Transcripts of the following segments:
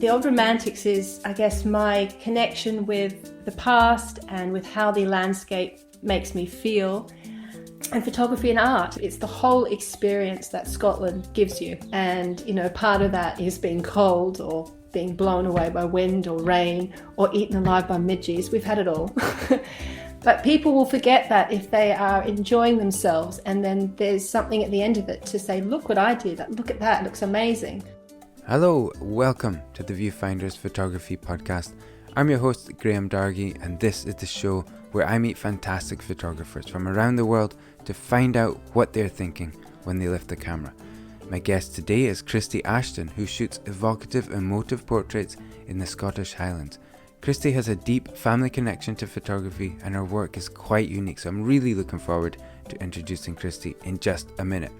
The Old Romantics is, I guess, my connection with the past and with how the landscape makes me feel. And photography and art, it's the whole experience that Scotland gives you. And, part of that is being cold or being blown away by wind or rain or eaten alive by midges. We've had it all. But people will forget that if they are enjoying themselves, and then there's something at the end of it to say, look what I did, look at that, it looks amazing. Hello, welcome to the Viewfinders Photography Podcast. I'm your host, Graham Dargy, and this is the show where I meet fantastic photographers from around the world to find out what they're thinking when they lift the camera. My guest today is Kristy Ashton, who shoots evocative, emotive portraits in the Scottish Highlands. Kristy has a deep family connection to photography and her work is quite unique, so I'm really looking forward to introducing Kristy in just a minute.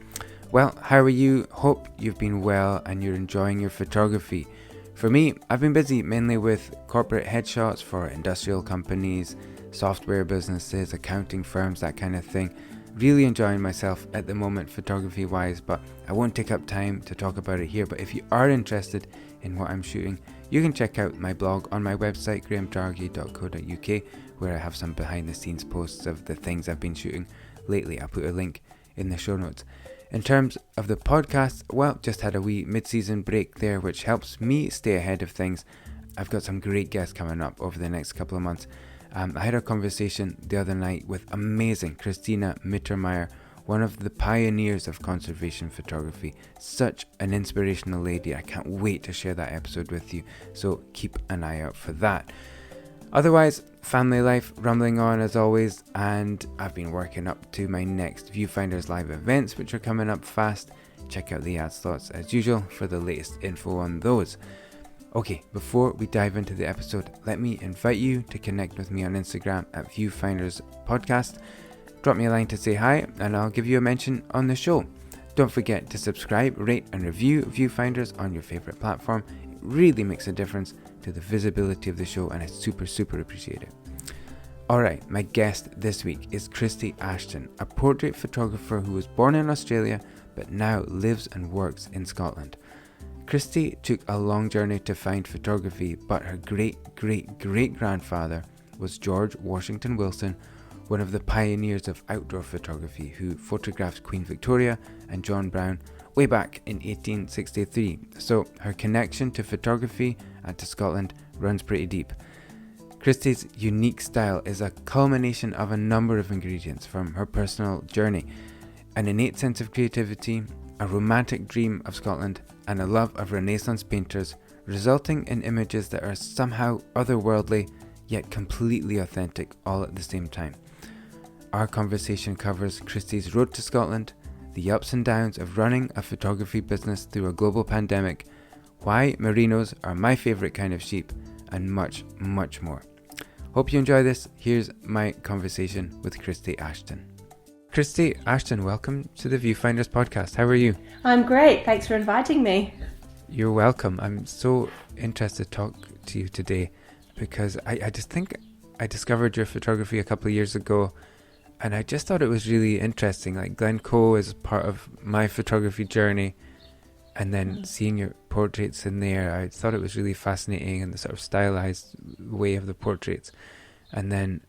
Well, how are you? Hope you've been well and you're enjoying your photography. For me, I've been busy mainly with corporate headshots for industrial companies, software businesses, accounting firms, that kind of thing. Really enjoying myself at the moment photography wise, but I won't take up time to talk about it here. But if you are interested in what I'm shooting, you can check out my blog on my website, grahamdargy.co.uk, where I have some behind the scenes posts of the things I've been shooting lately. I'll put a link in the show notes. In terms of the podcast, well, just had a wee mid-season break there, which helps me stay ahead of things. I've got some great guests coming up over the next couple of months. I had a conversation the other night with amazing Christina Mittermeier, one of the pioneers of conservation photography. Such an inspirational lady. I can't wait to share that episode with you, so keep an eye out for that. Otherwise, family life rumbling on as always, and I've been working up to my next Viewfinders live events, which are coming up fast. Check out the ad slots as usual for the latest info on those. Okay, before we dive into the episode, let me invite you to connect with me on Instagram at Viewfinders Podcast. Drop me a line to say hi and I'll give you a mention on the show. Don't forget to subscribe, rate and review Viewfinders on your favourite platform. It really makes a difference to the visibility of the show and I super appreciate it. Alright, my guest this week is Kristy Ashton, a portrait photographer who was born in Australia but now lives and works in Scotland. Kristy took a long journey to find photography, but her great-great-great-grandfather was George Washington Wilson, one of the pioneers of outdoor photography, who photographed Queen Victoria and John Brown way back in 1863. So her connection to photography and to Scotland runs pretty deep. Kristy's unique style is a culmination of a number of ingredients from her personal journey: an innate sense of creativity, a romantic dream of Scotland, and a love of Renaissance painters, resulting in images that are somehow otherworldly yet completely authentic all at the same time. Our conversation covers Kristy's road to Scotland, the ups and downs of running a photography business through a global pandemic, why Merinos are my favourite kind of sheep, and much more. Hope you enjoy this. Here's my conversation with Kristy Ashton. Kristy Ashton, welcome to the Viewfinders Podcast. How are you? I'm great. Thanks for inviting me. You're welcome. I'm so interested to talk to you today because I just think I discovered your photography a couple of years ago and I just thought it was really interesting. Like Glencoe is part of my photography journey, and then seeing your portraits in there, I thought it was really fascinating, and the sort of stylized way of the portraits. And then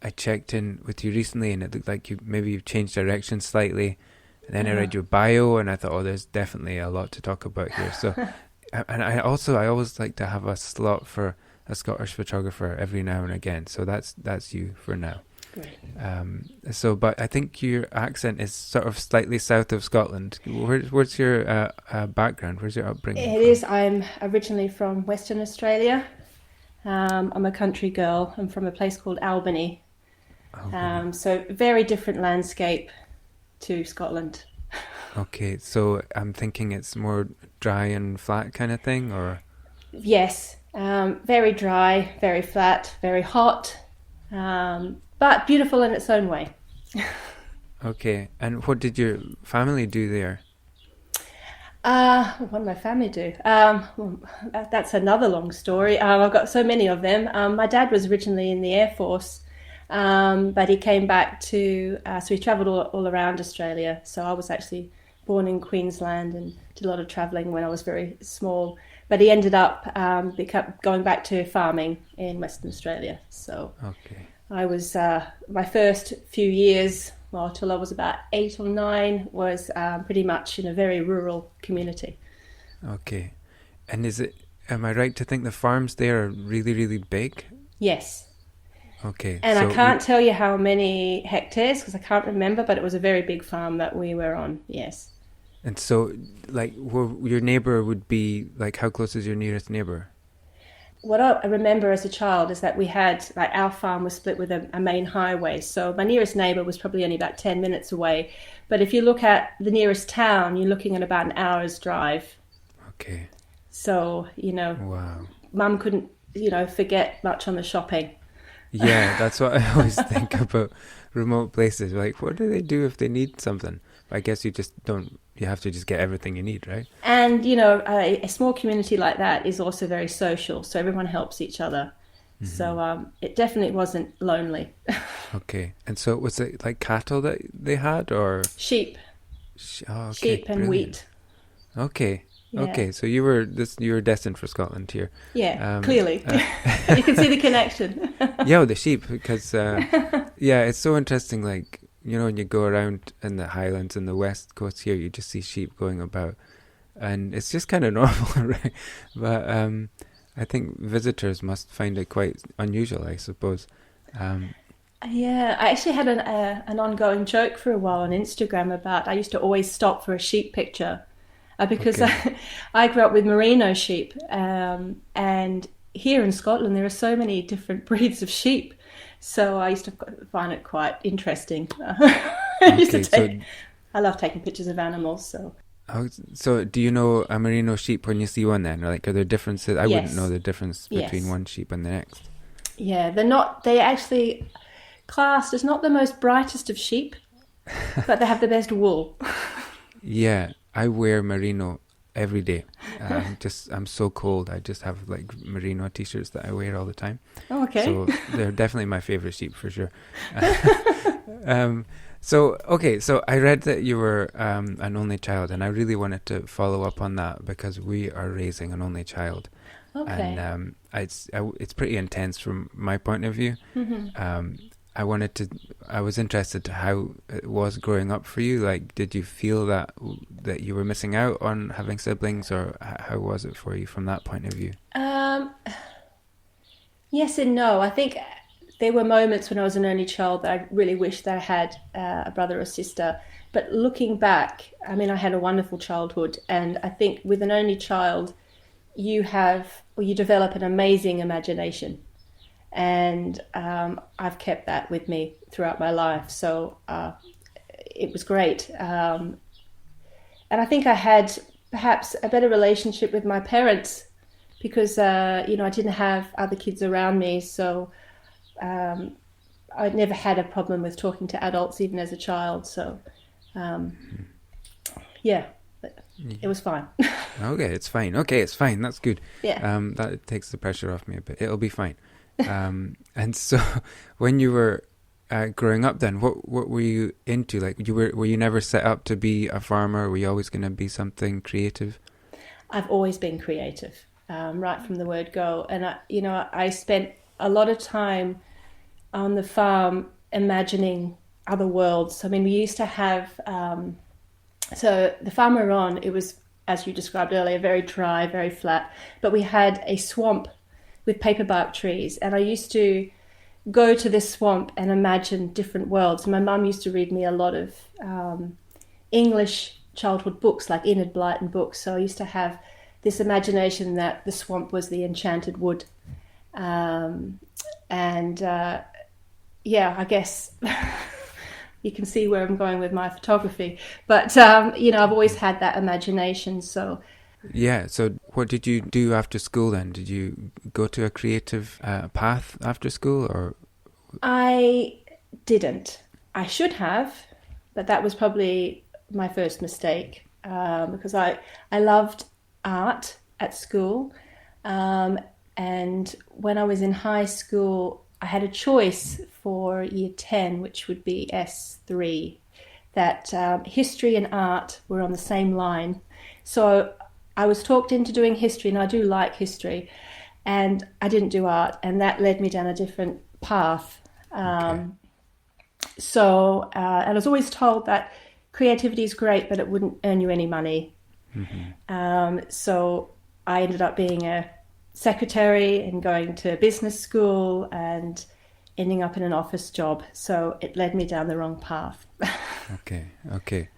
I checked in with you recently and it looked like you've changed direction slightly. And then I read your bio and I thought, oh, there's definitely a lot to talk about here. So, and I always like to have a slot for a Scottish photographer every now and again. So that's you for now. Great. But I think your accent is sort of slightly south of Scotland. Where's your background? Where's your upbringing? It is. I'm originally from Western Australia. I'm a country girl. I'm from a place called Albany. So very different landscape to Scotland. Okay, so I'm thinking it's more dry and flat kind of thing, or? Yes, very dry, very flat, very hot, but beautiful in its own way. Okay, and what did your family do there? What did my family do? That's another long story. I've got so many of them. My dad was originally in the Air Force, but he came back so he travelled all around Australia. So I was actually born in Queensland and did a lot of travelling when I was very small. But he ended up going back to farming in Western Australia. So Okay. I was, my first few years, well, till I was about 8 or 9, was pretty much in a very rural community. Okay. And am I right to think the farms there are really, really big? Yes. Okay. And so I can't tell you how many hectares because I can't remember, but it was a very big farm that we were on, yes. And so, like, your neighbour would be, like, how close is your nearest neighbour? What I remember as a child is that we had, like, our farm was split with a main highway. So my nearest neighbour was probably only about 10 minutes away. But if you look at the nearest town, you're looking at about an hour's drive. Okay. So, you know, Wow. Mum couldn't, you know, forget much on the shopping. Yeah, that's what I always think about remote places. Like, what do they do if they need something? I guess you have to just get everything you need, right? And, you know, a small community like that is also very social. So everyone helps each other. Mm-hmm. So it definitely wasn't lonely. Okay. And so was it like cattle that they had or? Sheep. Okay, sheep and wheat. Okay. Yeah. Okay, so you were destined for Scotland here. Yeah, clearly. You can see the connection. Yeah, the sheep, because yeah, it's so interesting. Like, you know, when you go around in the Highlands and the West Coast here, you just see sheep going about, and it's just kind of normal, right? But I think visitors must find it quite unusual, I suppose. Yeah, I actually had an ongoing joke for a while on Instagram about I used to always stop for a sheep picture. Because Okay. I grew up with Merino sheep, and here in Scotland there are so many different breeds of sheep, so I used to find it quite interesting. I love taking pictures of animals. So do you know a Merino sheep when you see one then? Or like, are there differences? I wouldn't know the difference between one sheep and the next. Yeah, they're actually classed as not the most brightest of sheep, but they have the best wool. Yeah. I wear Merino every day. I'm so cold. I just have like Merino t-shirts that I wear all the time. Oh, okay. So they're definitely my favorite sheep for sure. So I read that you were an only child, and I really wanted to follow up on that because we are raising an only child. Okay. And it's pretty intense from my point of view. Mm-hmm. I was interested to how it was growing up for you. Like, did you feel that you were missing out on having siblings, or how was it for you from that point of view? Yes and no. I think there were moments when I was an only child that I really wished that I had a brother or sister. But looking back, I mean, I had a wonderful childhood, and I think with an only child, you develop an amazing imagination. And I've kept that with me throughout my life. So it was great. And I think I had perhaps a better relationship with my parents because, I didn't have other kids around me. So I'd never had a problem with talking to adults, even as a child. So, yeah, it was fine. Okay, it's fine. That's good. Yeah. That takes the pressure off me a bit. It'll be fine. And so when you were growing up then, what were you into? Like, were you never set up to be a farmer? Were you always going to be something creative? I've always been creative, right from the word go. And I spent a lot of time on the farm imagining other worlds. I mean, we used to have so the farm we're on, it was, as you described earlier, very dry, very flat, but we had a swamp with paperbark trees, and I used to go to this swamp and imagine different worlds. My mum used to read me a lot of English childhood books, like Enid Blyton books, so I used to have this imagination that the swamp was the enchanted wood. I guess you can see where I'm going with my photography, but I've always had that imagination. So yeah. So what did you do after school then? Did you go to a creative path after school, or? I didn't. I should have, but that was probably my first mistake because I loved art at school. And when I was in high school, I had a choice for year 10, which would be S3. that history and art were on the same line. So I was talked into doing history, and I do like history, and I didn't do art, and that led me down a different path. And I was always told that creativity is great, but it wouldn't earn you any money. So I ended up being a secretary and going to business school and ending up in an office job. So it led me down the wrong path. Okay.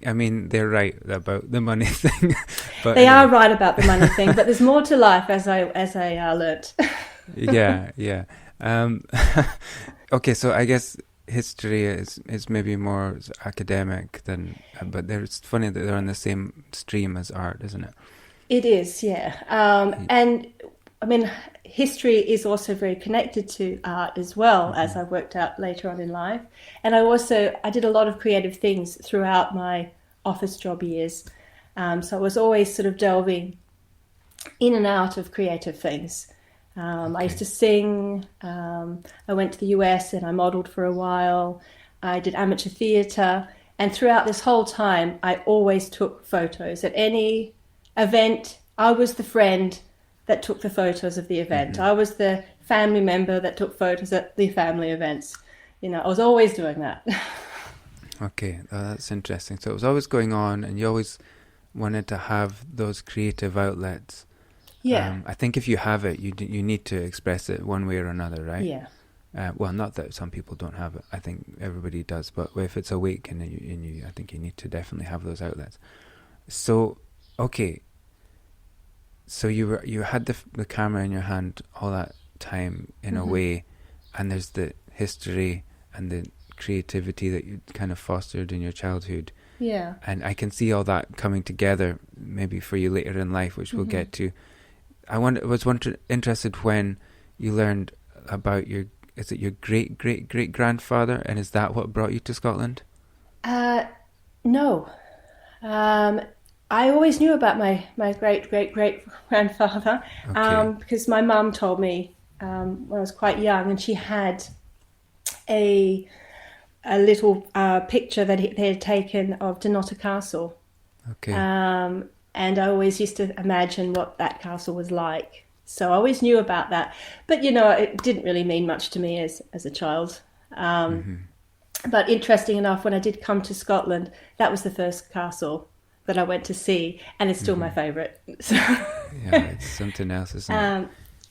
I mean, they're right about the money thing. But they are right about the money thing, but there's more to life, as I learnt. Yeah. Okay, so I guess history is maybe more academic than, but it's funny that they're on the same stream as art, isn't it? It is, yeah. And I mean, history is also very connected to art as well, as I worked out later on in life. And I did a lot of creative things throughout my office job years. So I was always sort of delving in and out of creative things. I used to sing. I went to the US and I modeled for a while. I did amateur theatre. And throughout this whole time, I always took photos. At any event, I was the friend that took the photos of the event. I was the family member that took photos at the family events. I was always doing that. Okay, that's interesting. So it was always going on, and you always wanted to have those creative outlets. Yeah. I think if you have it, you need to express it one way or another, right? Yeah. Well, not that some people don't have it. I think everybody does. But if it's awake in you, I think you need to definitely have those outlets. So, okay. So you had the camera in your hand all that time in a way, and there's the history and the creativity that you kind of fostered in your childhood. Yeah. And I can see all that coming together maybe for you later in life, which we'll get to. I was interested when you learned about your great grandfather, and is that what brought you to Scotland? No. I always knew about my great grandfather because my mum told me when I was quite young, and she had a little picture that they had taken of Dunnottar Castle. Okay. And I always used to imagine what that castle was like. So I always knew about that. But, it didn't really mean much to me as a child. But interesting enough, when I did come to Scotland, that was the first castle that I went to see, and it's still my favourite. So yeah, it's something else, isn't it?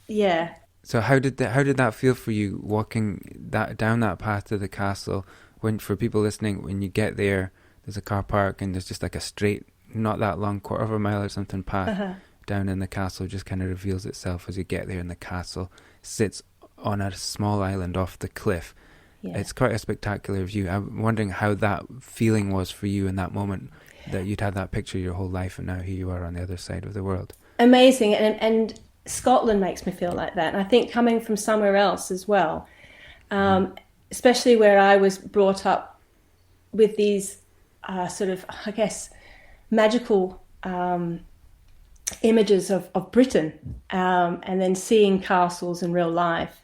Yeah. So how did that feel for you, walking down that path to the castle? When, for people listening, when you get there, there's a car park and there's just like a straight, not that long, quarter of a mile or something path down in the castle. Just kind of reveals itself as you get there, and the castle sits on a small island off the cliff. Yeah. It's quite a spectacular view. I'm wondering how that feeling was for you in that moment, that you'd had that picture your whole life, and now here you are on the other side of the world. Amazing. And Scotland makes me feel like that. And I think coming from somewhere else as well, especially where I was brought up with these sort of, I guess, magical images of Britain, and then seeing castles in real life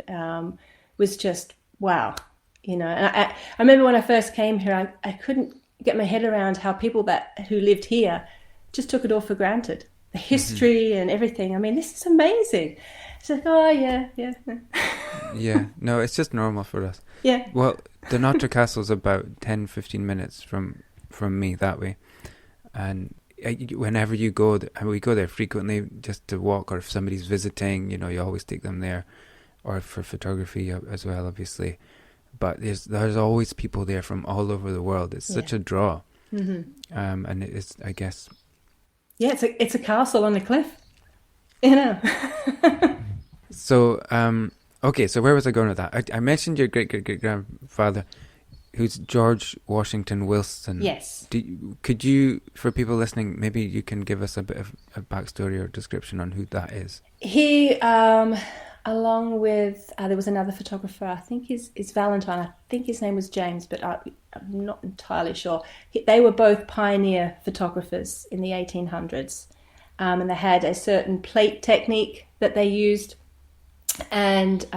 was just wow. And I remember when I first came here, I couldn't get my head around how people who lived here just took it all for granted. The history and everything. I mean, this is amazing. It's like, oh, yeah. Yeah, no, it's just normal for us. Yeah. Well, the Dunnottar Castle is about 10, 15 minutes from me that way. And whenever you go, and we go there frequently just to walk, or if somebody's visiting, you always take them there, or for photography as well, obviously. But there's always people there from all over the world. It's such a draw. And it is, I guess... Yeah, it's a castle on a cliff. So, okay, so where was I going with that? I mentioned your great-great-great-grandfather, who's George Washington Wilson. Yes. Could you, for people listening, maybe you can give us a bit of a backstory or description on who that is? He... along with, there was another photographer, I think is Valentine, I think his name was James, but I'm not entirely sure. They were both pioneer photographers in the 1800s, and they had a certain plate technique that they used. And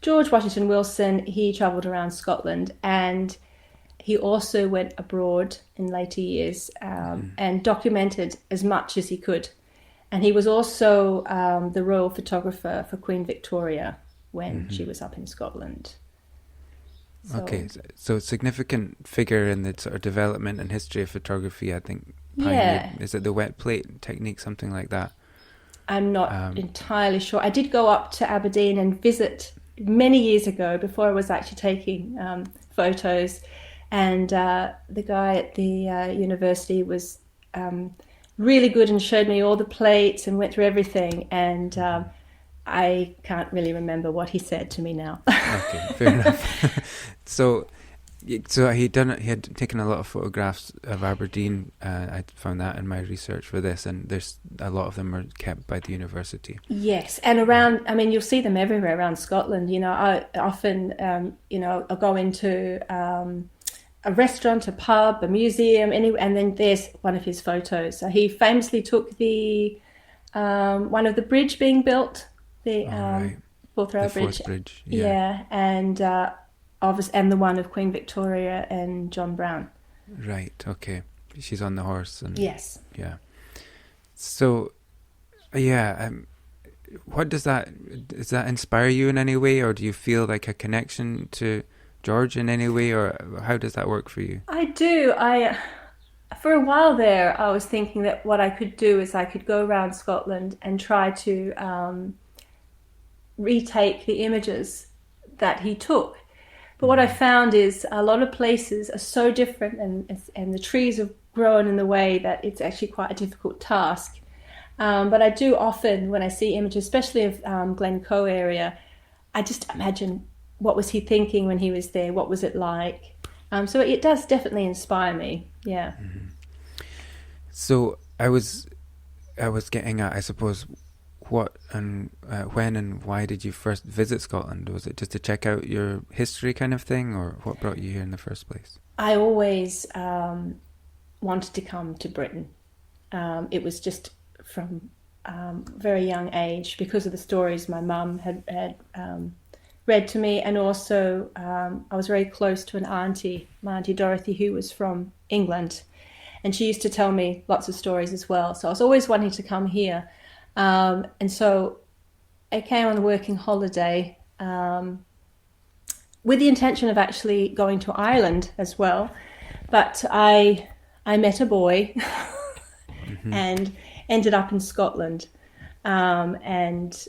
George Washington Wilson, he travelled around Scotland, and he also went abroad in later years and documented as much as he could. And he was also the royal photographer for Queen Victoria when she was up in Scotland. So, okay, so significant figure in the sort of development and history of photography, I think. yeah, Is it the wet plate technique, something like that? I'm not entirely sure. I did go up to Aberdeen and visit many years ago before I was actually taking photos. And the guy at the university was really good and showed me all the plates and went through everything. And I can't really remember what he said to me now. Okay, fair enough. So he had taken a lot of photographs of Aberdeen. I found that in my research for this, and there's a lot of them are kept by the university. Yes, and around, I mean, you'll see them everywhere around Scotland. You know, I often, I'll go into a restaurant, a pub, a museum, and then there's one of his photos. So he famously took the one of the bridge being built, the Forth Rail Bridge. Bridge. Yeah, and and the one of Queen Victoria and John Brown. Right. Okay. She's on the horse. And yes. Yeah. So, yeah. What does that inspire you in any way, or do you feel like a connection to George in any way, or how does that work for you? I do. For a while there, I was thinking that what I could do is I could go around Scotland and try to retake the images that he took. But what I found is a lot of places are so different, and the trees have grown in the way that it's actually quite a difficult task. But I do often, when I see images, especially of Glencoe area, I just imagine, what was he thinking when he was there? What was it like? So it does definitely inspire me. Yeah. Mm-hmm. So I was getting at, I suppose, what and when and why did you first visit Scotland? Was it just to check out your history kind of thing, or what brought you here in the first place? I always wanted to come to Britain. It was just from very young age, because of the stories my mum had read to me, and also I was very close to my auntie Dorothy, who was from England, and she used to tell me lots of stories as well. So I was always wanting to come here. And so I came on a working holiday with the intention of actually going to Ireland as well. But I met a boy and ended up in Scotland. And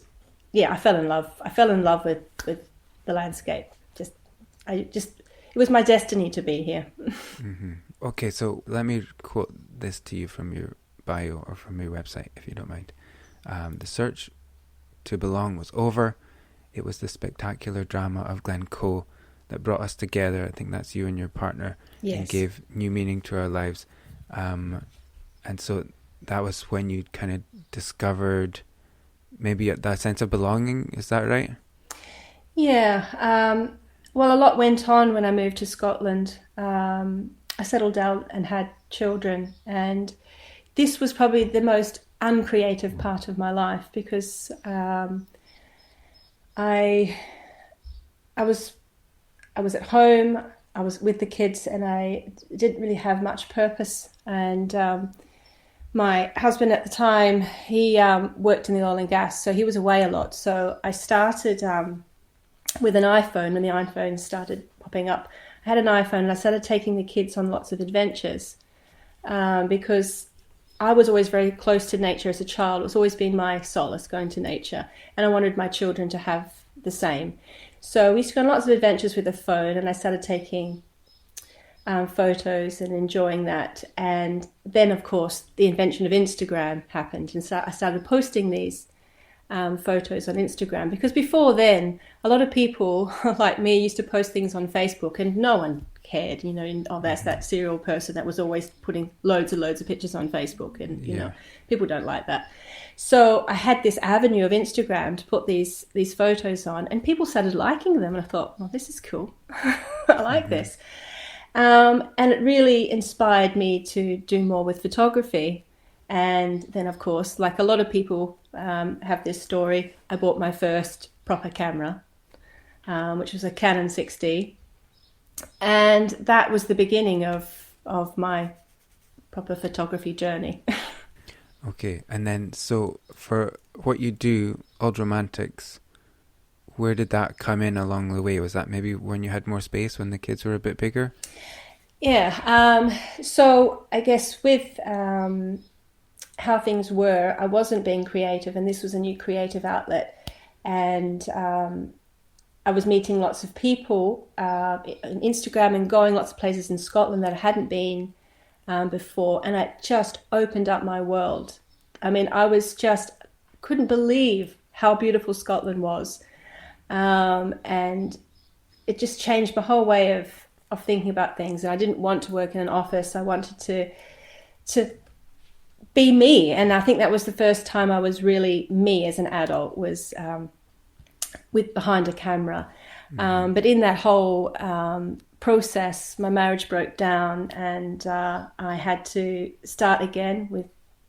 yeah, I fell in love. I fell in love with the landscape. It was my destiny to be here. Mm-hmm. Okay, so let me quote this to you from your bio or from your website, if you don't mind. The search to belong was over. It was the spectacular drama of Glencoe that brought us together. I think that's you and your partner. Yes. And gave new meaning to our lives. And so that was when you kind of discovered maybe that sense of belonging. Is that right? Yeah. Well, a lot went on when I moved to Scotland. I settled down and had children, and this was probably the most uncreative part of my life, because I was at home, I was with the kids, and I didn't really have much purpose. And my husband at the time, he worked in the oil and gas, so he was away a lot. So I started with an iPhone, when the iPhone started popping up. I had an iPhone, and I started taking the kids on lots of adventures because I was always very close to nature as a child. It was always been my solace, going to nature, and I wanted my children to have the same. So we used to go on lots of adventures with the phone, and I started taking photos and enjoying that. And then, of course, the invention of Instagram happened, and so I started posting these photos on Instagram, because before then, a lot of people like me used to post things on Facebook, and no one cared, that's that serial person that was always putting loads of pictures on Facebook, and you know, people don't like that. So I had this avenue of Instagram to put these photos on, and people started liking them, and I thought, well, this is cool. I like this. And it really inspired me to do more with photography. And then, of course, like a lot of people have this story, I bought my first proper camera, which was a Canon 6D. And that was the beginning of my proper photography journey. Okay, and then so for what you do, Old Romantics, where did that come in along the way? Was that maybe when you had more space, when the kids were a bit bigger? Yeah. So I guess with how things were, I wasn't being creative, and this was a new creative outlet. And I was meeting lots of people on Instagram and going lots of places in Scotland that I hadn't been before, and it just opened up my world. I mean, I was just couldn't believe how beautiful Scotland was, and it just changed my whole way of thinking about things. And I didn't want to work in an office. I wanted to be me, and I think that was the first time I was really me as an adult, was with behind a camera. But in that whole process, my marriage broke down, and I had to start again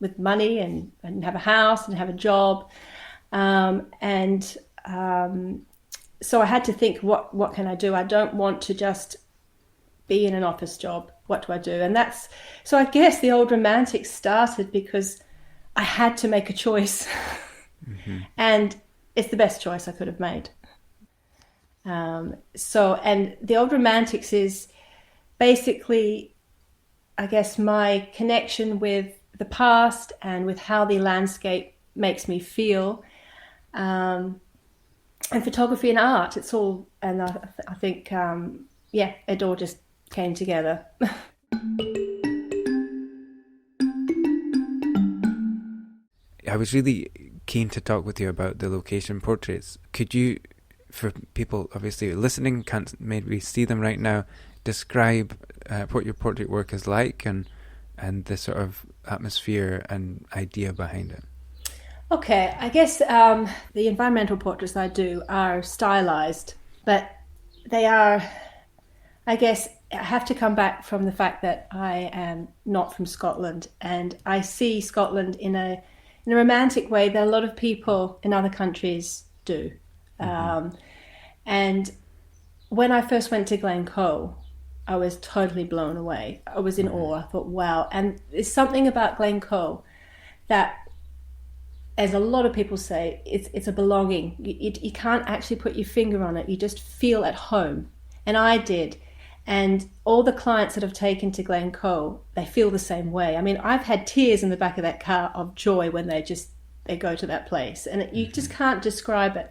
with money and have a house and have a job. So I had to think, what can I do? I don't want to just be in an office job. What do I do? And so I guess the Old Romantics started because I had to make a choice. And it's the best choice I could have made. And the Old Romantics is basically, I guess, my connection with the past and with how the landscape makes me feel. And photography and art, it's all, and I think, it all just came together. I was really keen to talk with you about the location portraits. Could you, for people obviously listening, can't maybe see them right now, describe what your portrait work is like and the sort of atmosphere and idea behind it? Okay, I guess the environmental portraits I do are stylized, but they are, I guess, I have to come back from the fact that I am not from Scotland, and I see Scotland in a romantic way that a lot of people in other countries do. And when I first went to Glencoe, I was totally blown away. I was in awe. I thought, wow. And there's something about Glencoe that, as a lot of people say, it's a belonging. You can't actually put your finger on it. You just feel at home. And I did. And all the clients that have taken to Glencoe, they feel the same way. I mean, I've had tears in the back of that car of joy when they go to that place. And you just can't describe it.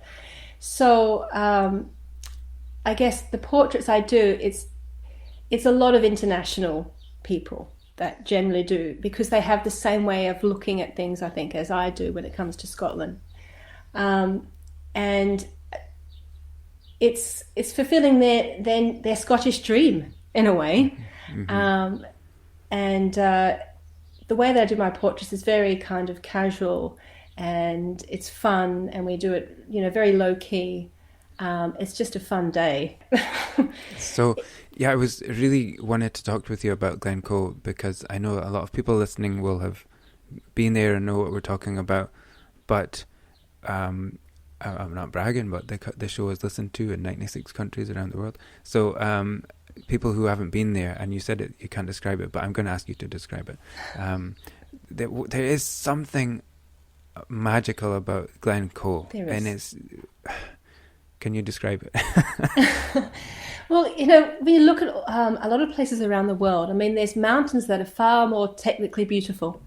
So I guess the portraits I do, it's a lot of international people that generally do, because they have the same way of looking at things, I think, as I do when it comes to Scotland. And it's fulfilling their Scottish dream in a way. And the way that I do my portraits is very kind of casual, and it's fun, and we do it, very low key. It's just a fun day. So, I was really wanted to talk with you about Glencoe, because I know a lot of people listening will have been there and know what we're talking about. But I'm not bragging, but the show is listened to in 96 countries around the world. So people who haven't been there, and you said it, you can't describe it, but I'm going to ask you to describe it. There is something magical about Glencoe, and it's. Can you describe it? Well, when you look at a lot of places around the world, I mean, there's mountains that are far more technically beautiful.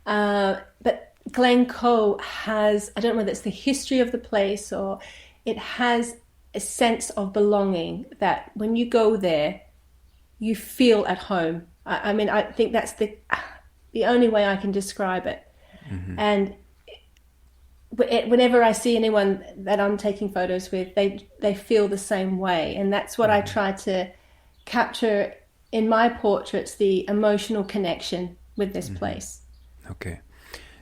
But Glencoe has, I don't know whether it's the history of the place, or it has a sense of belonging that when you go there, you feel at home. I mean, I think that's the only way I can describe it. And whenever I see anyone that I'm taking photos with, they feel the same way. And that's what I try to capture in my portraits, the emotional connection with this place. Okay.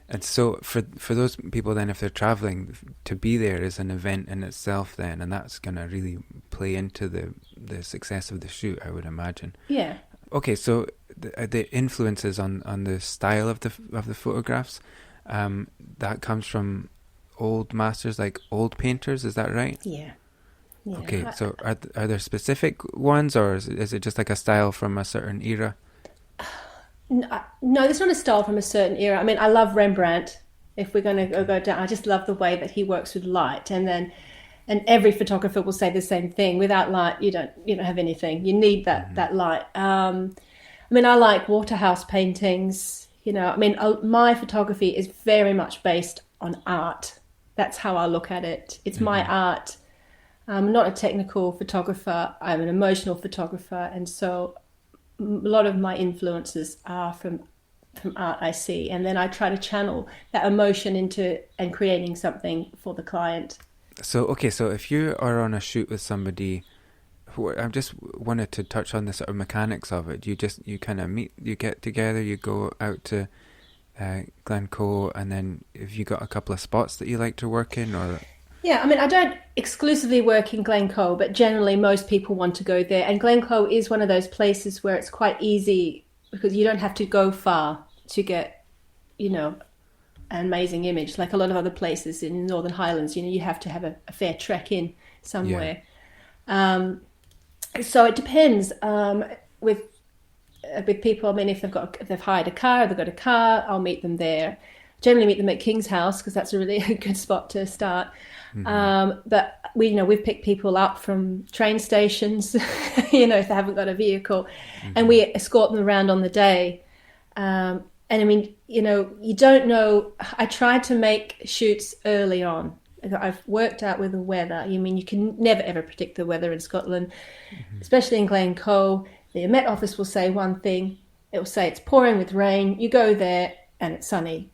And so for those people then, if they're traveling, to be there is an event in itself then, and that's going to really play into the success of the shoot, I would imagine. Yeah. Okay, so the influences on the style of the photographs, that comes from old masters, like old painters, is that right? Yeah. Yeah. Okay, so are there specific ones, or is it just like a style from a certain era? No, there's not a style from a certain era. I mean, I love Rembrandt. If we're going to go down, I just love the way that he works with light, and every photographer will say the same thing. Without light, you don't have anything. You need that light. I mean, I like Waterhouse paintings. I mean, my photography is very much based on art. That's how I look at it. It's my art. I'm not a technical photographer. I'm an emotional photographer, and so a lot of my influences are from art I see, and then I try to channel that emotion into and creating something for the client. So, okay, so if you are on a shoot with somebody, I just wanted to touch on the sort of mechanics of it. You kind of meet, you get together, you go out to Glencoe, and then have you got a couple of spots that you like to work in, or? Yeah, I mean, I don't exclusively work in Glencoe, but generally most people want to go there. And Glencoe is one of those places where it's quite easy because you don't have to go far to get, an amazing image. Like a lot of other places in Northern Highlands, you have to have a fair trek in somewhere. Yeah. So it depends with people. I mean, if they've hired a car, they've got a car, I'll meet them there. Generally meet them at King's House because that's a really good spot to start. But we've picked people up from train stations, if they haven't got a vehicle, and we escort them around on the day. And I mean, you don't know. I tried to make shoots early on. I've worked out with the weather. I mean, you can never ever predict the weather in Scotland, especially in Glencoe. The Met Office will say one thing. It will say it's pouring with rain. You go there and it's sunny.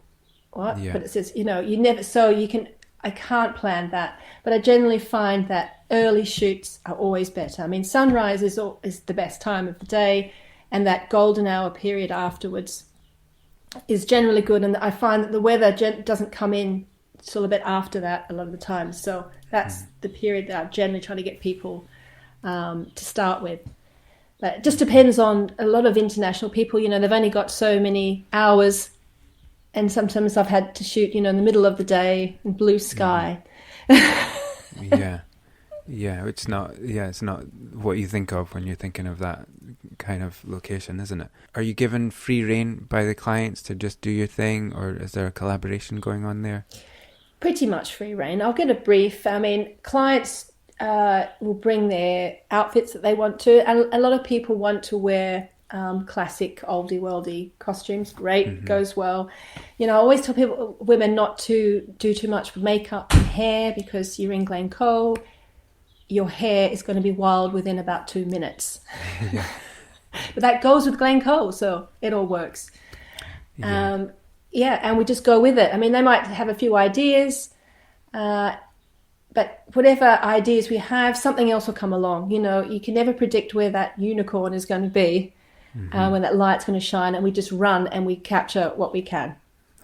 What? Yeah. But it says, you never. So you can. I can't plan that, but I generally find that early shoots are always better. I mean, sunrise is the best time of the day, and that golden hour period afterwards is generally good. And I find that the weather doesn't come in till a bit after that a lot of the time. So that's the period that I generally try to get people to start with. But it just depends on a lot of international people. They've only got so many hours. And sometimes I've had to shoot, in the middle of the day in blue sky. Yeah. It's not what you think of when you're thinking of that kind of location, isn't it? Are you given free rein by the clients to just do your thing, or is there a collaboration going on there? Pretty much free rein. I'll get a brief. I mean, clients will bring their outfits that they want to, and a lot of people want to wear classic oldie worldy costumes. Great, goes well. I always tell women not to do too much makeup and hair because you're in Glencoe. Your hair is going to be wild within about 2 minutes. Yeah. But that goes with Glencoe, so it all works. And we just go with it. I mean, they might have a few ideas, but whatever ideas we have, something else will come along. You can never predict where that unicorn is going to be. When that light's going to shine, and we just run and we capture what we can.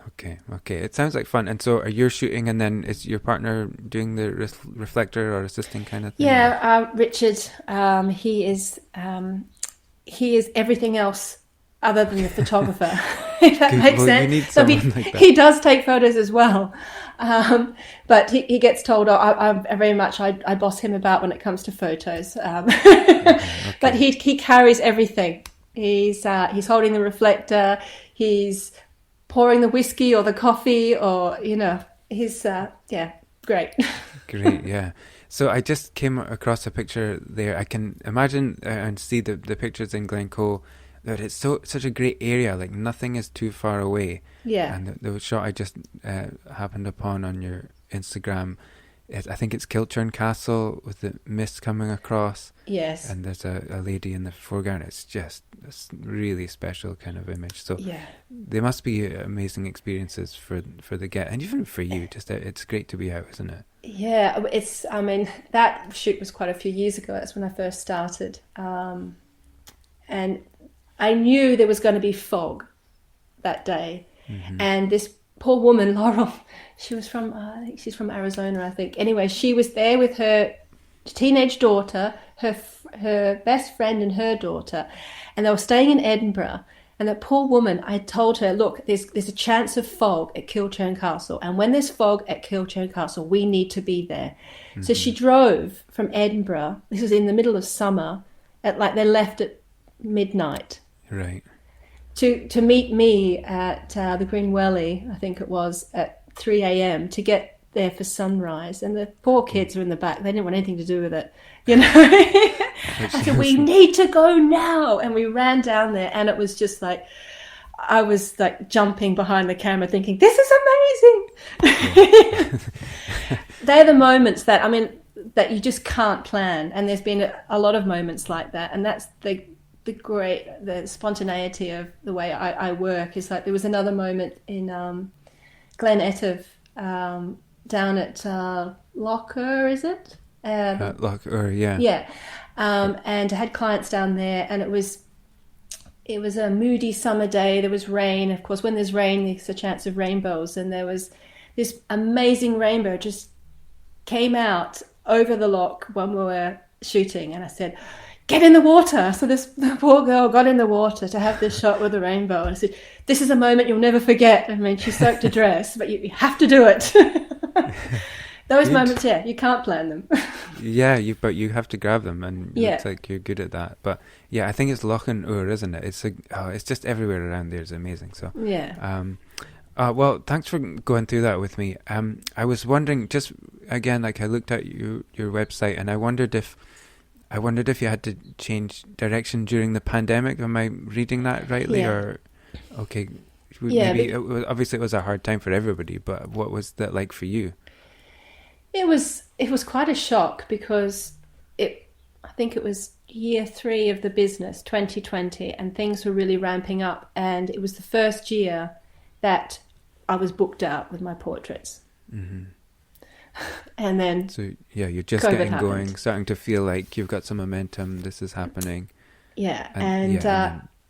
Okay. It sounds like fun. And so are you shooting, and then is your partner doing the reflector or assisting kind of thing? Yeah, Richard, he is everything else other than the photographer, if that makes sense. You need someone like that. He does take photos as well. But he gets told, I boss him about when it comes to photos. But he carries everything. He's holding the reflector, he's pouring the whiskey or the coffee, or he's great. Great, yeah. So I just came across a picture there. I can imagine and see the pictures in Glencoe, that it's such a great area, like nothing is too far away. Yeah. And the shot I just happened upon on your Instagram, I think it's Kilchurn Castle with the mist coming across. Yes. And there's a lady in the foreground. It's just a really special kind of image. So they must be amazing experiences for the and even for you. Just it's great to be out, isn't it? Yeah, that shoot was quite a few years ago. That's when I first started. And I knew there was going to be fog that day. And this poor woman, Laurel, she was from, I think she's from Arizona, I think. Anyway, she was there with her teenage daughter, her best friend and her daughter, and they were staying in Edinburgh. And that poor woman, I told her, look, there's a chance of fog at Kilchurn Castle. And when there's fog at Kilchurn Castle, we need to be there. Mm-hmm. So she drove from Edinburgh. This was in the middle of summer. They left at midnight. Right. To meet me at the Green Welly, I think it was, at 3 a.m. to get there for sunrise. And the poor kids were in the back. They didn't want anything to do with it, you know. I said, we need to go now. And we ran down there, and it was just like, I was like jumping behind the camera thinking, this is amazing. They're the moments that, I mean, that you just can't plan. And there's been a lot of moments like that. And that's the spontaneity of the way I work. Is like, there was another moment in Glen Etive, down at Locker, is it? Locker, yeah. Yeah. And I had clients down there, and it was a moody summer day. There was rain. Of course, when there's rain, there's a chance of rainbows. And there was this amazing rainbow just came out over the loch when we were shooting. And I said, get in the water. So the poor girl got in the water to have this shot with the rainbow. And I said, this is a moment you'll never forget. I mean, she soaked a dress, but you have to do it. Those moments, yeah, you can't plan them. But you have to grab them, and it looks like you're good at that. But yeah, I think it's Lochen Ur, isn't it? It's just everywhere around there. It's amazing. So yeah. Well, thanks for going through that with me. I was wondering, just again, like I looked at your website, and I wondered if you had to change direction during the pandemic. Am I reading that rightly? Yeah. Or okay, obviously it was a hard time for everybody, but what was that like for you? It was quite a shock, because I think it was year 3 of the business, 2020, and things were really ramping up. And it was the first year that I was booked out with my portraits. Mm-hmm. And then you're just COVID getting happened. going, starting to feel like you've got some momentum. This is happening. Yeah, and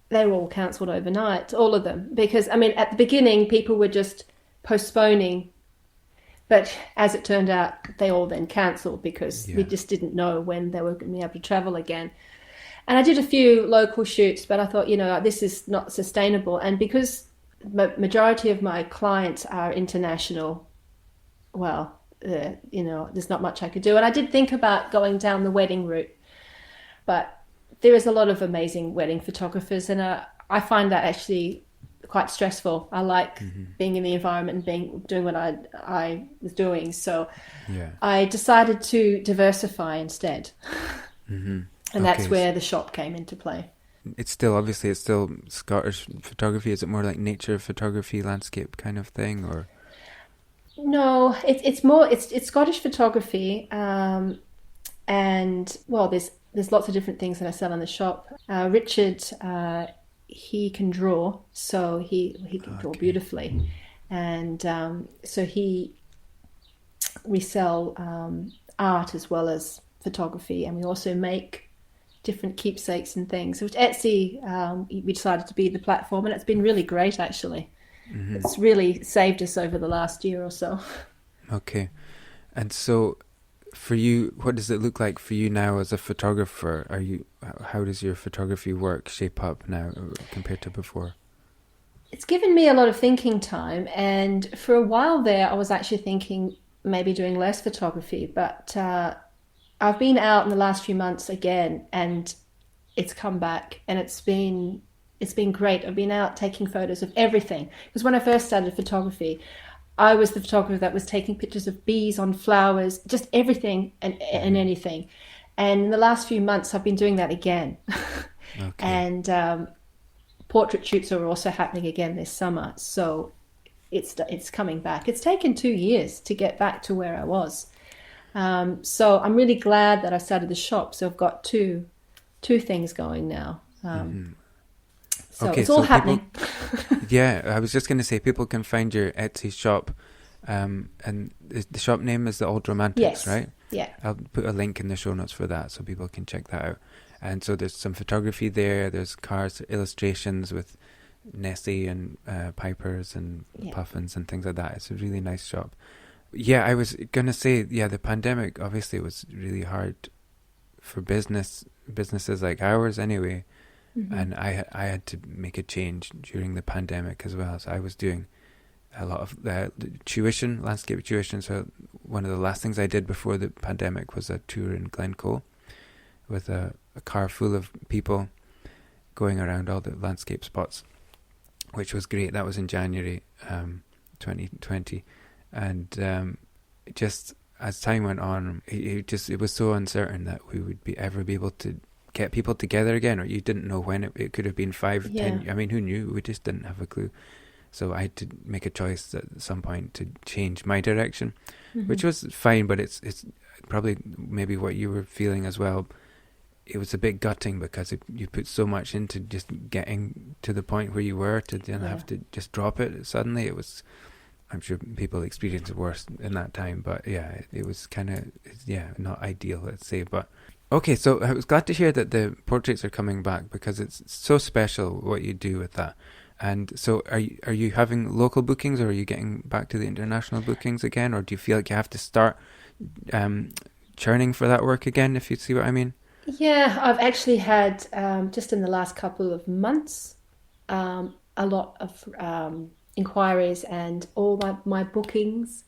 they were all cancelled overnight, all of them, because I mean, at the beginning, people were just postponing. But as it turned out, they all then cancelled because we just didn't know when they were going to be able to travel again. And I did a few local shoots, but I thought, this is not sustainable. And because the majority of my clients are international, well, there's not much I could do. And I did think about going down the wedding route, but there is a lot of amazing wedding photographers, and I find that actually quite stressful. I like being in the environment and doing what I was doing. So I decided to diversify instead. Mm-hmm. And that's where the shop came into play. It's still Scottish photography. Is it more like nature photography, landscape kind of thing, or? No, it's Scottish photography. And well, there's lots of different things that I sell in the shop. Richard, he can draw, so he can draw beautifully, and so we sell art as well as photography, and we also make different keepsakes and things. So Etsy, we decided to be the platform, and it's been really great actually. Mm-hmm. It's really saved us over the last year or so. Okay, and so for you, what does it look like for you now as a photographer? How does your photography work shape up now compared to before? It's given me a lot of thinking time, and for a while there I was actually thinking maybe doing less photography, but I've been out in the last few months again, and it's come back, and it's been great. I've been out taking photos of everything, because when I first started photography, I was the photographer that was taking pictures of bees on flowers, just everything and anything. And in the last few months, I've been doing that again. Okay. And portrait shoots are also happening again this summer. So it's coming back. It's taken 2 years to get back to where I was. So I'm really glad that I started the shop. So I've got two things going now. So it's all happening. Yeah, I was just going to say, people can find your Etsy shop, and the shop name is The Old Romantics, yes. Right? Yeah. I'll put a link in the show notes for that so people can check that out. And so there's some photography there, there's cards, illustrations with Nessie and Pipers and puffins and things like that. It's a really nice shop. Yeah, I was going to say, the pandemic obviously was really hard for businesses like ours anyway. And I had to make a change during the pandemic as well. So I was doing a lot of tuition, landscape tuition. So one of the last things I did before the pandemic was a tour in Glencoe with a car full of people going around all the landscape spots, which was great. That was in January 2020. And just as time went on, it was so uncertain that we would ever be able to get people together again, or you didn't know when. It could have been 5, 10. I mean, who knew? We just didn't have a clue. So I had to make a choice at some point to change my direction, which was fine, but it's probably maybe what you were feeling as well. It was a bit gutting because you put so much into just getting to the point where you were to then have to just drop it suddenly. It was, I'm sure people experience it worse in that time, but yeah, it was kind of, not ideal, let's say. But okay, so I was glad to hear that the portraits are coming back, because it's so special what you do with that. And so are you having local bookings, or are you getting back to the international bookings again? Or do you feel like you have to start churning for that work again, if you see what I mean? Yeah, I've actually had, just in the last couple of months, a lot of inquiries, and all my bookings,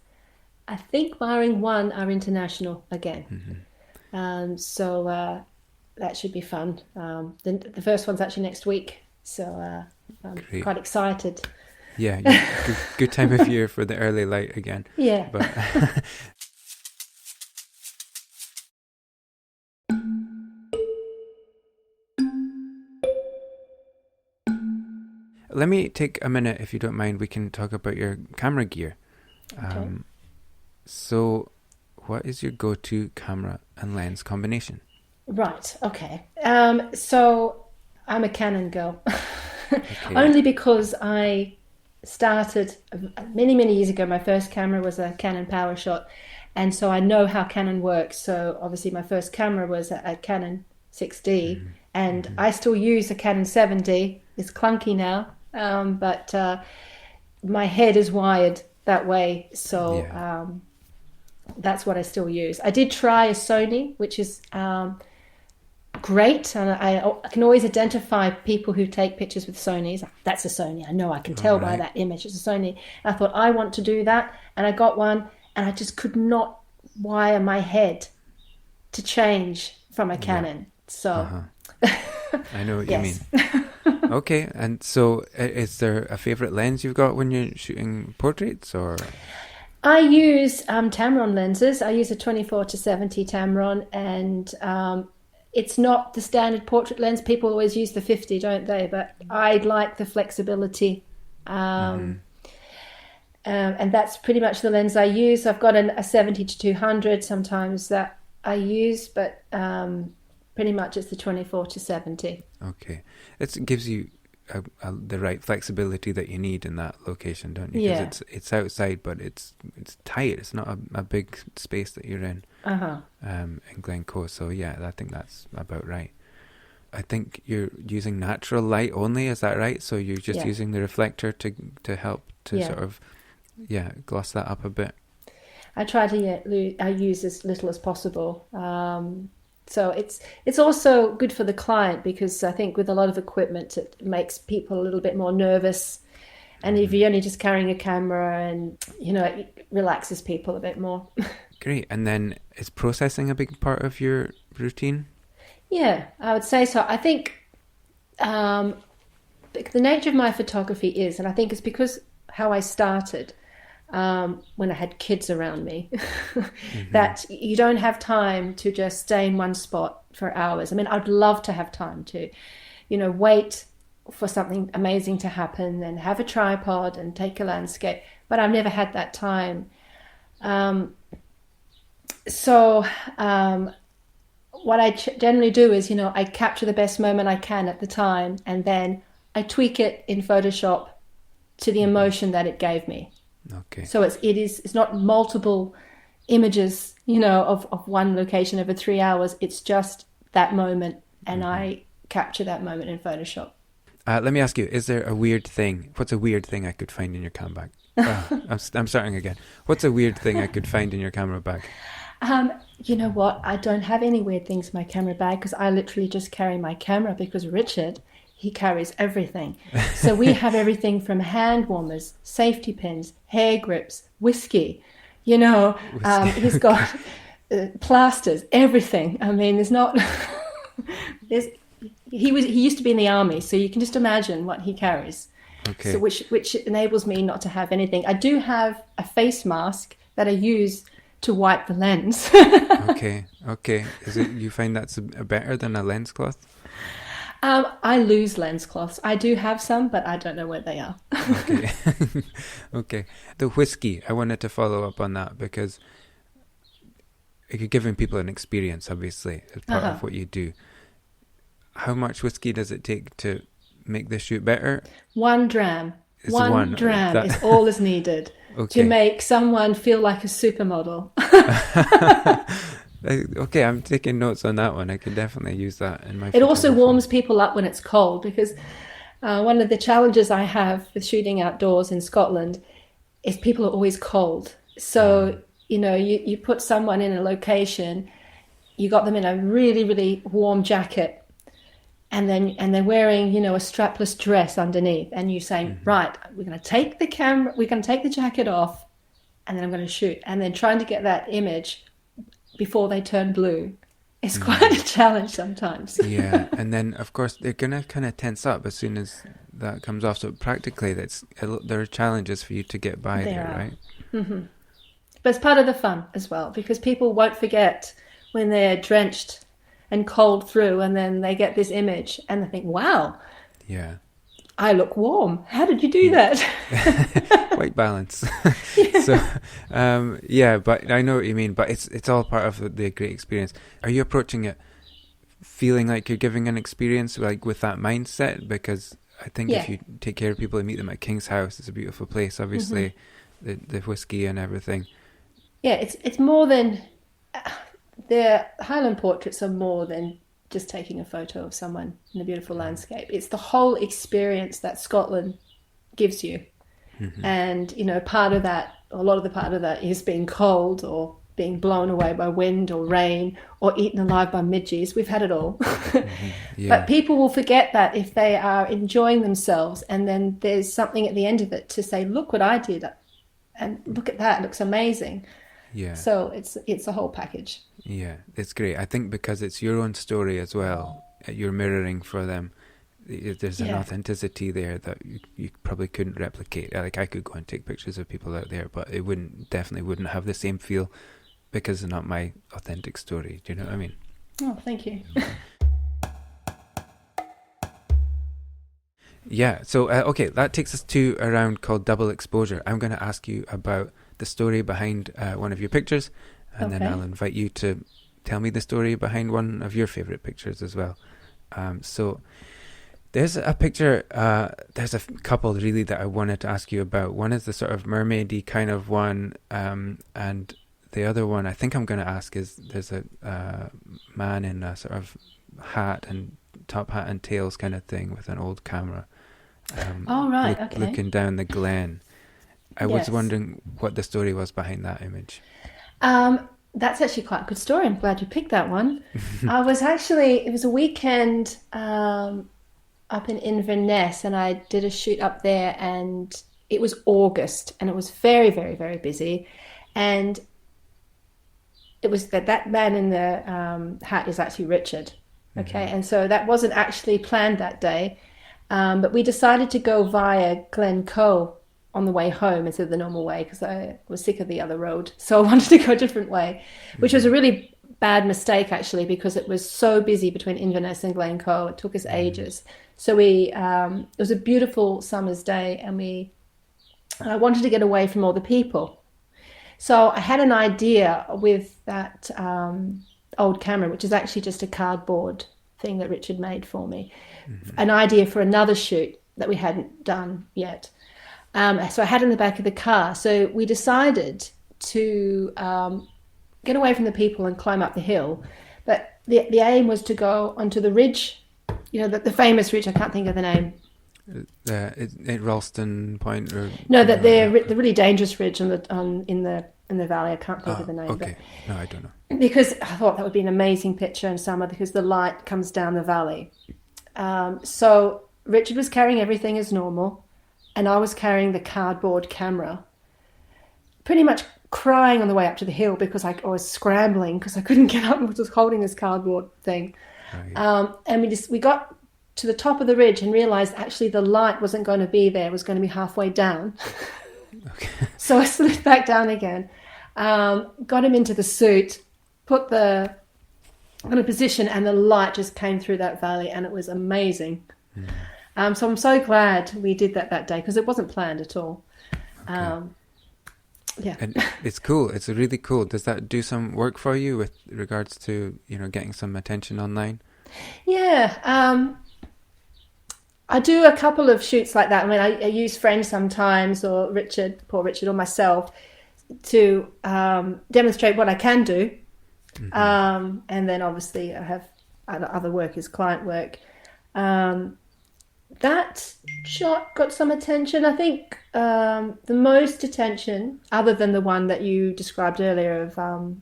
I think barring one, are international again. So that should be fun. The first one's actually next week. So I'm quite excited. Yeah, good time of year for the early light again. Yeah. But let me take a minute, if you don't mind. We can talk about your camera gear. Okay. So what is your go-to camera and lens combination? Right, okay. So I'm a Canon girl. Okay. Only because I started many, many years ago. My first camera was a Canon PowerShot, and so I know how Canon works. So obviously my first camera was a Canon 6D, and I still use a Canon 7D. It's clunky now, but my head is wired that way, so that's what I still use. I did try a Sony, which is great, and I can always identify people who take pictures with Sonys. That's a Sony. I know, I can tell by that image it's a Sony. I thought, I want to do that, and I got one, and I just could not wire my head to change from a Canon. So I know what you mean. Okay, and so is there a favorite lens you've got when you're shooting portraits, or? I use Tamron lenses. I use a 24-70 Tamron, and it's not the standard portrait lens. People always use the 50, don't they? But I like the flexibility. And that's pretty much the lens I use. I've got a 70-200 sometimes that I use, but pretty much it's the 24-70. Okay. It gives you the right flexibility that you need in that location, don't you? Yeah. Because it's outside, but it's tight. It's not a big space that you're in. In Glencoe. So yeah, I think that's about right. I think you're using natural light only, is that right? So you're just using the reflector to help to sort of gloss that up a bit. I try to use as little as possible. So it's also good for the client, because I think with a lot of equipment it makes people a little bit more nervous, and if you're only just carrying a camera, and it relaxes people a bit more. Great. And then is processing a big part of your routine? Yeah, I would say so. I think the nature of my photography is, and I think it's because how I started when I had kids around me, that you don't have time to just stay in one spot for hours. I mean, I'd love to have time to, wait for something amazing to happen and have a tripod and take a landscape, but I've never had that time. So what I generally do is, I capture the best moment I can at the time, and then I tweak it in Photoshop to the emotion that it gave me. Okay. So it's not multiple images, of one location over 3 hours. It's just that moment, and I capture that moment in Photoshop. Let me ask you, is there a weird thing? What's a weird thing I could find in your camera bag? I'm starting again. What's a weird thing I could find in your camera bag? You know what? I don't have any weird things in my camera bag, because I literally just carry my camera, because Richard he carries everything. So we have everything from hand warmers, safety pins, hair grips, whiskey. You know, he's got plasters, everything. I mean, there's not. He used to be in the army, so you can just imagine what he carries. Okay. So which enables me not to have anything. I do have a face mask that I use to wipe the lens. Okay. Is it, you find that's better than a lens cloth? I lose lens cloths. I do have some, but I don't know where they are. Okay. Okay. The whiskey, I wanted to follow up on that because you're giving people an experience, obviously, as part of what you do. How much whiskey does it take to make the shoot better? 1 dram. One dram is all is needed to make someone feel like a supermodel. Okay, I'm taking notes on that one. I can definitely use that in my. It also warms people up when it's cold, because one of the challenges I have with shooting outdoors in Scotland is people are always cold. So, you know, you put someone in a location, you got them in a really, really warm jacket, and they're wearing, you know, a strapless dress underneath, and you're saying, right, we're going to take the camera, we're going to take the jacket off, and then I'm going to shoot. And then trying to get that image before they turn blue is quite a challenge sometimes. Yeah, and then of course they're going to kind of tense up as soon as that comes off. So practically, there are challenges for you to get by there, right? Mm-hmm. But it's part of the fun as well, because people won't forget when they're drenched and cold through, and then they get this image and they think, wow, yeah, I look warm. How did you do that? White balance. So, but I know what you mean, but it's all part of the great experience. Are you approaching it feeling like you're giving an experience, like with that mindset? Because I think if you take care of people and meet them at King's House, it's a beautiful place, obviously, the whiskey and everything. Yeah, it's more than... The Highland portraits are more than just taking a photo of someone in a beautiful landscape. It's the whole experience that Scotland gives you. And, you know, part of that, a lot of the part of that is being cold or being blown away by wind or rain or eaten alive by midges. We've had it all. But people will forget that if they are enjoying themselves, and then there's something at the end of it to say, look what I did, and look at that, it looks amazing. Yeah. So it's a whole package. Yeah, it's great. I think because it's your own story as well, you're mirroring for them. There's an authenticity there that you probably couldn't replicate. Like, I could go and take pictures of people out there, but it definitely wouldn't have the same feel because it's not my authentic story. Do you know what I mean? Oh, thank you. Yeah. So, okay, that takes us to a round called double exposure. I'm going to ask you about the story behind one of your pictures, and then I'll invite you to tell me the story behind one of your favorite pictures as well. So there's a picture, there's a couple really that I wanted to ask you about. One is the sort of mermaidy kind of one, and the other one I think I'm going to ask is there's a man in a sort of hat and top hat and tails kind of thing with an old camera. Looking down the glen. I was wondering what the story was behind that image. That's actually quite a good story. I'm glad you picked that one. It was a weekend up in Inverness, and I did a shoot up there, and it was August, and it was very, very, very busy. And it was that man in the hat is actually Richard. Okay. And so that wasn't actually planned that day. But we decided to go via Glencoe on the way home instead of the normal way, because I was sick of the other road. So I wanted to go a different way, which was a really bad mistake, actually, because it was so busy between Inverness and Glencoe. It took us ages. So it was a beautiful summer's day, and I wanted to get away from all the people. So I had an idea with that old camera, which is actually just a cardboard thing that Richard made for me, an idea for another shoot that we hadn't done yet. So I had in the back of the car. So we decided to get away from the people and climb up the hill. But the aim was to go onto the ridge, you know, the famous ridge. I can't think of the name. At Ralston Point, or no, the really dangerous ridge in the valley. I can't think of the name. Okay, no, I don't know. Because I thought that would be an amazing picture in summer, because the light comes down the valley. So Richard was carrying everything as normal, and I was carrying the cardboard camera, pretty much crying on the way up to the hill because I was scrambling because I couldn't get up and was just holding this cardboard thing. Right. And we got to the top of the ridge and realized actually the light wasn't going to be there. It was going to be halfway down. Okay. So I slid back down again, got him into the suit, put the on a position, and the light just came through that valley, and it was amazing. So I'm so glad we did that day because it wasn't planned at all. Okay. Yeah. And it's cool. It's really cool. Does that do some work for you with regards to, getting some attention online? Yeah. I do a couple of shoots like that. I mean, I use friends sometimes, or poor Richard, or myself to demonstrate what I can do. Mm-hmm. And then obviously I have other work is client work. That shot got some attention. I think the most attention, other than the one that you described earlier of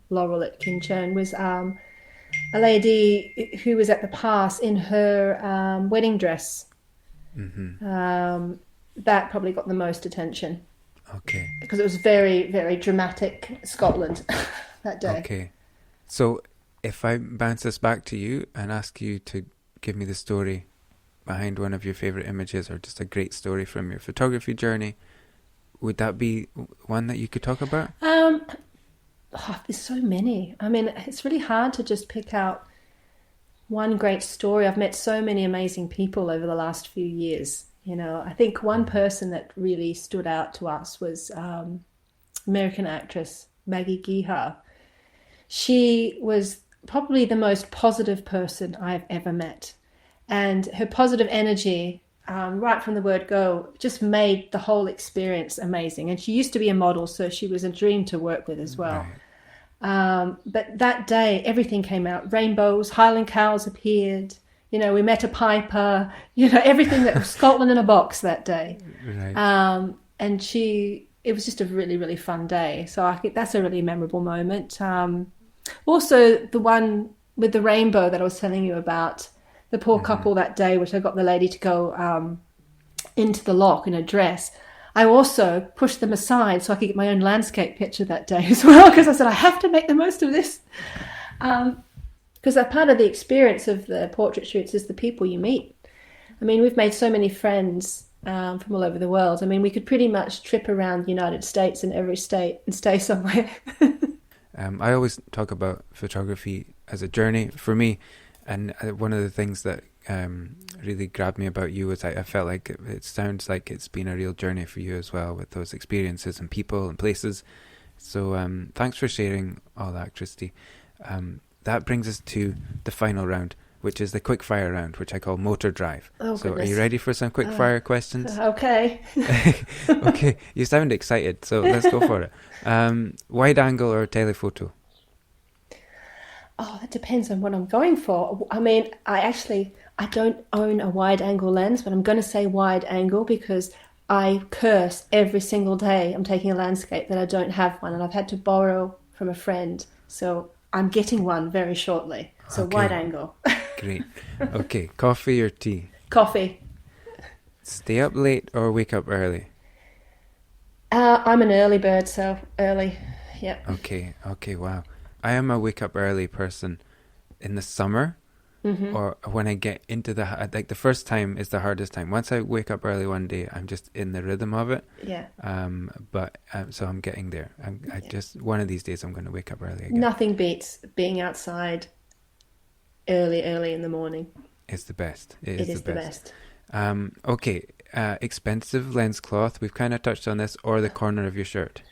Laurel at Kinchurn, was a lady who was at the pass in her wedding dress. Mm-hmm. That probably got the most attention. Okay. Because it was very, very dramatic Scotland that day. Okay. So if I bounce this back to you and ask you to give me the story behind one of your favorite images, or just a great story from your photography journey, would that be one that you could talk about? There's so many. I mean, it's really hard to just pick out one great story. I've met so many amazing people over the last few years. I think one person that really stood out to us was American actress Maggie Gihar. She was probably the most positive person I've ever met. And her positive energy, right from the word go, just made the whole experience amazing. And she used to be a model, so she was a dream to work with as well. Right. But that day, everything came out. Rainbows, Highland cows appeared. We met a piper. Everything that was Scotland in a box that day. Right. And it was just a really, really fun day. So I think that's a really memorable moment. Also, the one with the rainbow that I was telling you about, the poor couple that day, which I got the lady to go into the loch in a dress. I also pushed them aside so I could get my own landscape picture that day as well, because I said, I have to make the most of this. Because a part of the experience of the portrait shoots is the people you meet. I mean, we've made so many friends from all over the world. I mean, we could pretty much trip around the United States in every state and stay somewhere. I always talk about photography as a journey for me. And one of the things that really grabbed me about you was I felt like it sounds like it's been a real journey for you as well, with those experiences and people and places. So thanks for sharing all that, Kristy. That brings us to the final round, which is the quickfire round, which I call motor drive. Oh, so goodness. Are you ready for some quickfire questions? Okay. Okay, you sound excited, so let's go for it. Wide angle or telephoto? Oh, that depends on what I'm going for. I mean, I don't own a wide angle lens, but I'm going to say wide angle because I curse every single day I'm taking a landscape that I don't have one, and I've had to borrow from a friend. So I'm getting one very shortly. So okay. Wide angle. Great. Okay, coffee or tea? Coffee. Stay up late or wake up early? I'm an early bird, so early. Yeah. Okay, wow. I am a wake up early person in the summer, or when I get into the first time is the hardest time. Once I wake up early one day, I'm just in the rhythm of it. Yeah. So I'm getting there. I just one of these days I'm going to wake up early again. Nothing beats being outside early in the morning. It's the best. It is the best. Okay. Expensive lens cloth. We've kind of touched on this, or the corner of your shirt.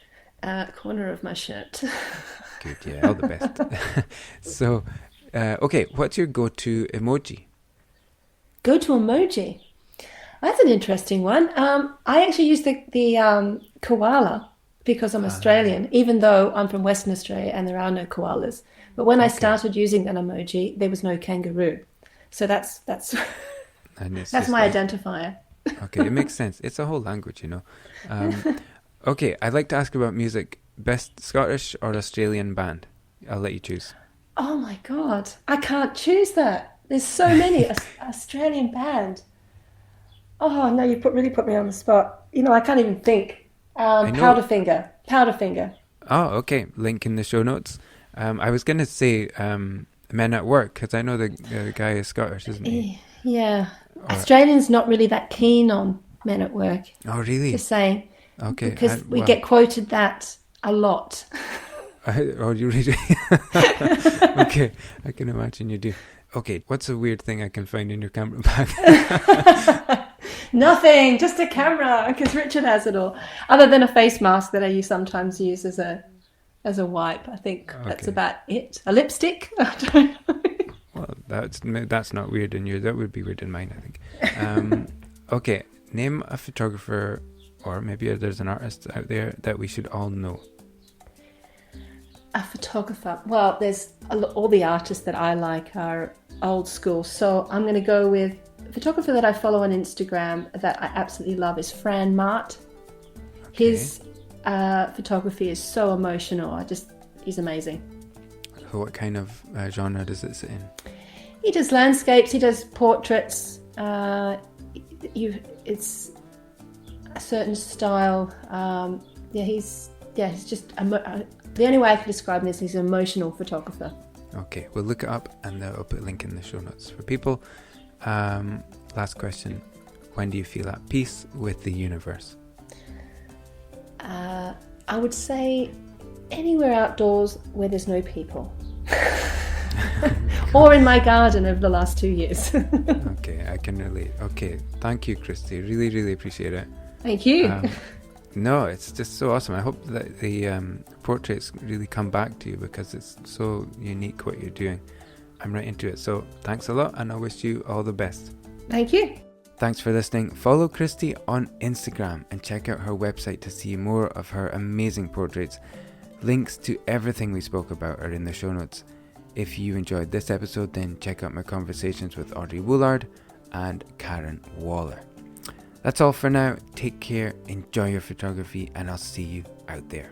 Corner of my shirt. Good, yeah, all the best. So, okay, what's your go-to emoji? Go-to emoji? That's an interesting one. I actually use the koala because I'm Australian, even though I'm from Western Australia and there are no koalas. But when I started using that emoji, there was no kangaroo. So that's my identifier. Okay, it makes sense. It's a whole language, Okay, I'd like to ask about music. Best Scottish or Australian band? I'll let you choose. Oh my God, I can't choose that. There's so many. Australian band. Oh no, really put me on the spot. I can't even think. I know. Powderfinger. Oh, okay. Link in the show notes. I was going to say Men at Work, because I know the guy is Scottish, isn't he? Yeah. Or, Australians not really that keen on Men at Work. oh, really? Just saying. Okay. Because we get quoted that a lot. Oh, you really? Okay, I can imagine you do. Okay, what's a weird thing I can find in your camera bag? Nothing, just a camera, because Richard has it all. Other than a face mask that I sometimes use as a wipe. I think that's about it. A lipstick? I don't know. Well, that's not weird in yours. That would be weird in mine, I think. Okay, name a photographer, or maybe there's an artist out there that we should all know. A photographer. Well, there's all the artists that I like are old school. So I'm going to go with a photographer that I follow on Instagram that I absolutely love is Fran Mart. Okay. His photography is so emotional. He's amazing. What kind of genre does it sit in? He does landscapes. He does portraits. It's a certain style. He's just the only way I can describe him is he's an emotional photographer. Okay, we'll look it up and I'll put a link in the show notes for people. Last question. When do you feel at peace with the universe? I would say anywhere outdoors where there's no people. Or in my garden over the last 2 years. Okay, I can relate. Okay, thank you, Kristy. Really, really appreciate it. Thank you. No, it's just so awesome. I hope that the portraits really come back to you because it's so unique what you're doing. I'm right into it. So thanks a lot and I wish you all the best. Thank you. Thanks for listening. Follow Kristy on Instagram and check out her website to see more of her amazing portraits. Links to everything we spoke about are in the show notes. If you enjoyed this episode, then check out my conversations with Audrey Woolard and Karen Waller. That's all for now. Take care, enjoy your photography, and I'll see you out there.